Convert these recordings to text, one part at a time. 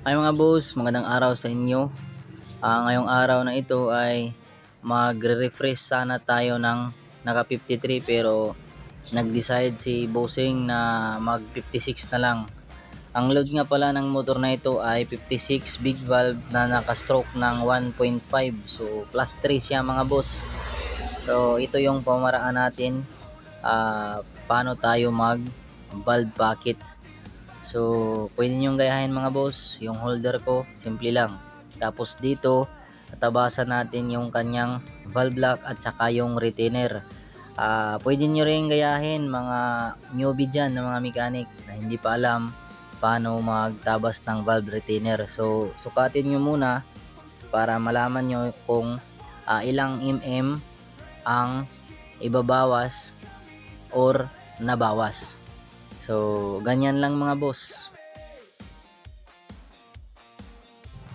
Ay mga boss, magandang araw sa inyo. Ngayong araw na ito ay magre-refresh sana tayo ng naka 53 pero nag-decide si bossing na mag 56 na lang. Ang load nga pala ng motor na ito ay 56 big valve na naka-stroke ng 1.5. So plus 3 siya mga boss. So ito yung pamaraan natin paano tayo mag valve pocket. So, pwede nyong gayahin mga boss, yung holder ko, simple lang. Tapos dito, tatabasan natin yung kanyang valve lock at saka yung retainer. Pwede nyo rin gayahin mga newbie dyan ng mga mechanic na hindi pa alam paano magtabas ng valve retainer. So, sukatin nyo muna para malaman nyo kung ilang ang ibabawas or nabawas. So, ganyan lang mga boss.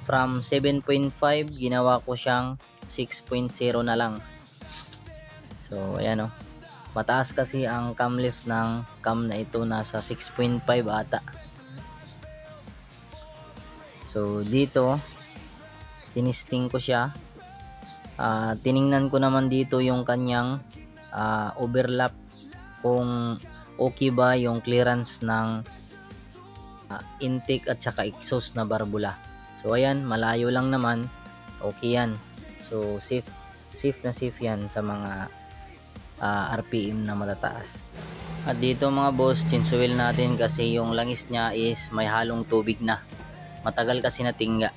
From 7.5, ginawa ko siyang 6.0 na lang. So, ayan o. Mataas kasi ang cam lift ng cam na ito, nasa 6.5 ata. So, dito, tinisting ko siya. Tiningnan ko naman dito yung kanyang overlap kung okay ba yung clearance ng intake at saka exhaust na barbula. So ayan, malayo lang naman, okay yan. So safe na safe yan sa mga RPM na matataas. At dito mga boss, chinsuil natin kasi yung langis niya is may halong tubig na. Matagal kasi natingga.